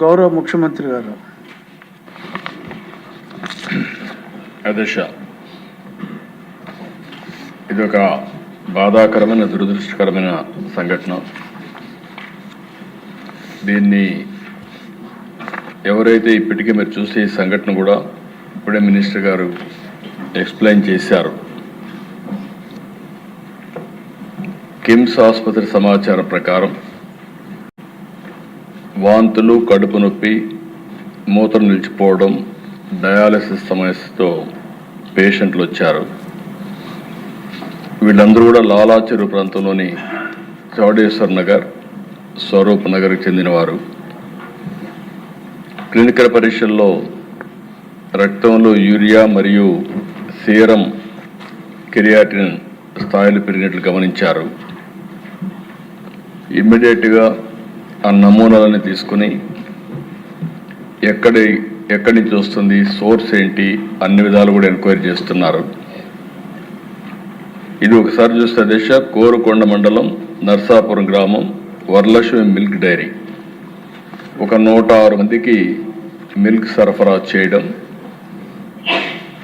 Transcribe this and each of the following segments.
గౌరవ ముఖ్యమంత్రి గారు అధ్యక్ష, ఇది ఒక బాధాకరమైన దురదృష్టకరమైన సంఘటన. దీన్ని ఎవరైతే ఇప్పటికే మీరు చూసే ఈ సంఘటన కూడా ఇప్పుడే మినిస్టర్ గారు ఎక్స్ప్లెయిన్ చేశారు. కిమ్స్ ఆసుపత్రి సమాచారం ప్రకారం వాంతులు, కడుపు నొప్పి, మూత్రం నిలిచిపోవడం, డయాలసిస్ సమస్యతో పేషెంట్లు వచ్చారు. వీళ్ళందరూ కూడా లాలా చెరువు ప్రాంతంలోని చౌడేశ్వర్ నగర్, స్వరూప్ నగర్కి చెందినవారు. క్లినికల్ పరీక్షల్లో రక్తంలో యూరియా మరియు సీరం కెరియాటిన్ స్థాయిలు పెరిగినట్లు గమనించారు. ఇమ్మీడియట్గా ఆ నమూనాలని తీసుకుని ఎక్కడి నుంచి వస్తుంది, సోర్స్ ఏంటి, అన్ని విధాలు కూడా ఎంక్వైరీ చేస్తున్నారు. ఇది ఒకసారి చూస్తే దిశ కోరుకొండ మండలం నర్సాపురం గ్రామం వరలక్ష్మి మిల్క్ డైరీ ఒక 106 మందికి మిల్క్ సరఫరా చేయడం,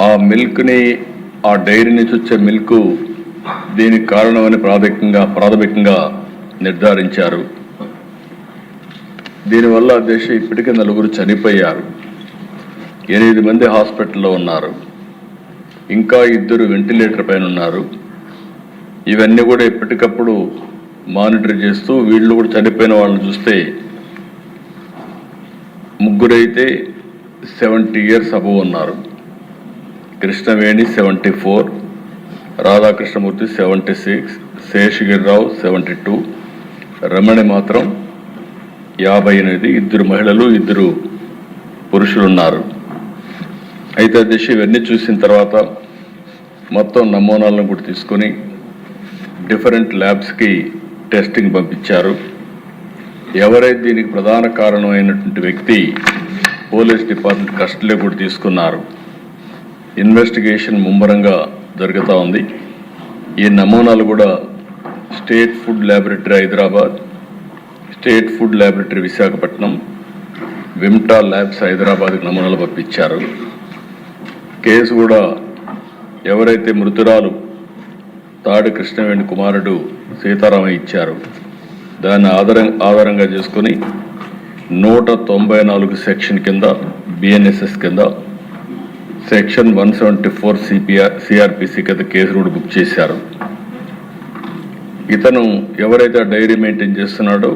ఆ మిల్క్ని ఆ డైరీ నుంచి వచ్చే మిల్క్ దీనికి కారణమని ప్రాథమికంగా నిర్ధారించారు. దీనివల్ల దేశ ఇప్పటికే 4 చనిపోయారు, 8 మంది హాస్పిటల్లో ఉన్నారు, ఇంకా 2 వెంటిలేటర్ పైన ఉన్నారు. ఇవన్నీ కూడా ఎప్పటికప్పుడు మానిటర్ చేస్తూ వీళ్ళు కూడా చనిపోయిన వాళ్ళని చూస్తే 3 అయితే 70 years అబవ్ ఉన్నారు. కృష్ణవేణి 74, రాధాకృష్ణమూర్తి 76, శేషగిరిరావు 72, రమణి మాత్రం 58, 2 మహిళలు 2 పురుషులు ఉన్నారు. అయితే దిశ ఇవన్నీ చూసిన తర్వాత మొత్తం నమూనాలను కూడా తీసుకొని డిఫరెంట్ ల్యాబ్స్కి టెస్టింగ్ పంపించారు. ఎవరైతే దీనికి ప్రధాన కారణమైనటువంటి వ్యక్తి పోలీస్ డిపార్ట్మెంట్ కస్టడీలో కూడా తీసుకున్నారు. ఇన్వెస్టిగేషన్ ముమ్మరంగా జరుగుతూ ఉంది. ఈ నమూనాలు కూడా state food laboratory Hyderabad, state food laboratory Visakhapatnam, Vimta labs హైదరాబాద్కి నమూనాలు పంపించారు. కేసు కూడా ఎవరైతే మృతురాలు తాడి కృష్ణవేణి కుమారుడు సీతారామయ్య ఇచ్చారు, దాన్ని ఆధారంగా చేసుకుని 194 సెక్షన్ కింద, బిఎన్ఎస్ఎస్ కింద, సెక్షన్ 174 సిఆర్పిసి కింద కేసు కూడా బుక్ చేశారు. ఇతను ఎవరైతే డైరీ మెయింటైన్ చేస్తున్నాడో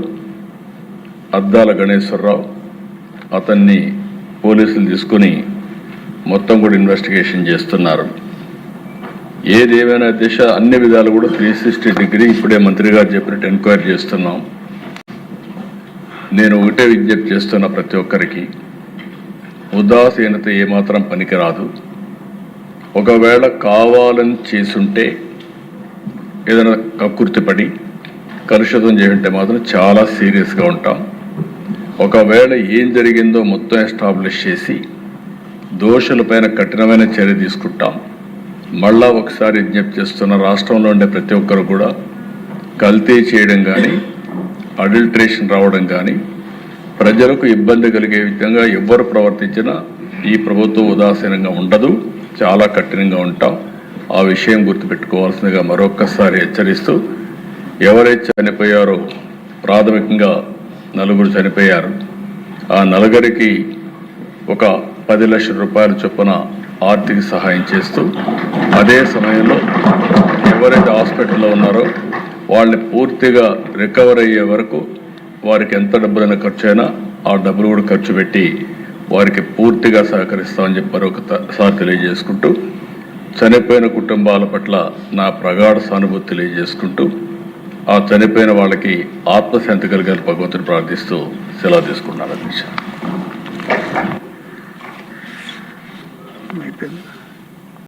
అద్దాల గణేశ్వరరావు, అతన్ని పోలీసులు తీసుకుని మొత్తం కూడా ఇన్వెస్టిగేషన్ చేస్తున్నారు. ఏదేమైనా దిశ అన్ని విధాలు కూడా 360 డిగ్రీ ఇప్పుడే మంత్రి గారు చెప్పినట్టు ఎంక్వైరీ చేస్తున్నాం. నేను ఒకటే విజ్ఞప్తి చేస్తున్నా, ప్రతి ఒక్కరికి ఉదాసీనత ఏమాత్రం పనికిరాదు. ఒకవేళ కావాలని చేసుంటే, ఏదైనా కక్కుర్తిపడి కలుషితం చేయంటే మాత్రం చాలా సీరియస్గా ఉంటాం. ఒకవేళ ఏం జరిగిందో మొత్తం ఎస్టాబ్లిష్ చేసి దోషులపైన కఠినమైన చర్య తీసుకుంటాం. మళ్ళా ఒకసారి విజ్ఞప్తి చేస్తున్న, రాష్ట్రంలో ఉండే ప్రతి ఒక్కరు కూడా కల్తీ చేయడం కానీ, అడల్ట్రేషన్ రావడం కానీ, ప్రజలకు ఇబ్బంది కలిగే విధంగా ఎవరు ప్రవర్తించినా ఈ ప్రభుత్వం ఉదాసీనంగా ఉండదు, చాలా కఠినంగా ఉంటాం. ఆ విషయం గుర్తుపెట్టుకోవాల్సిందిగా మరొక్కసారి హెచ్చరిస్తూ, ఎవరైతే చనిపోయారో ప్రాథమికంగా 4 చనిపోయారు. ఆ 4కి ఒక 10 లక్షల రూపాయల చొప్పున ఆర్థిక సహాయం చేస్తూ, అదే సమయంలో ఎవరైతే హాస్పిటల్లో ఉన్నారో వాళ్ళని పూర్తిగా రికవర్ అయ్యే వరకు వారికి ఎంత డబ్బులైనా ఖర్చు అయినా ఆ డబ్బులు కూడా ఖర్చు పెట్టి వారికి పూర్తిగా సహకరిస్తామని చెప్పి మరొకసారి తెలియజేసుకుంటూ, చనిపోయిన కుటుంబాల పట్ల నా ప్రగాఢ సానుభూతి తెలియజేసుకుంటూ, ఆ చనిపోయిన వాళ్ళకి ఆత్మశాంతి కలిగారు భగవంతుని ప్రార్థిస్తూ సెలవు తీసుకున్నాను. అధ్యక్ష.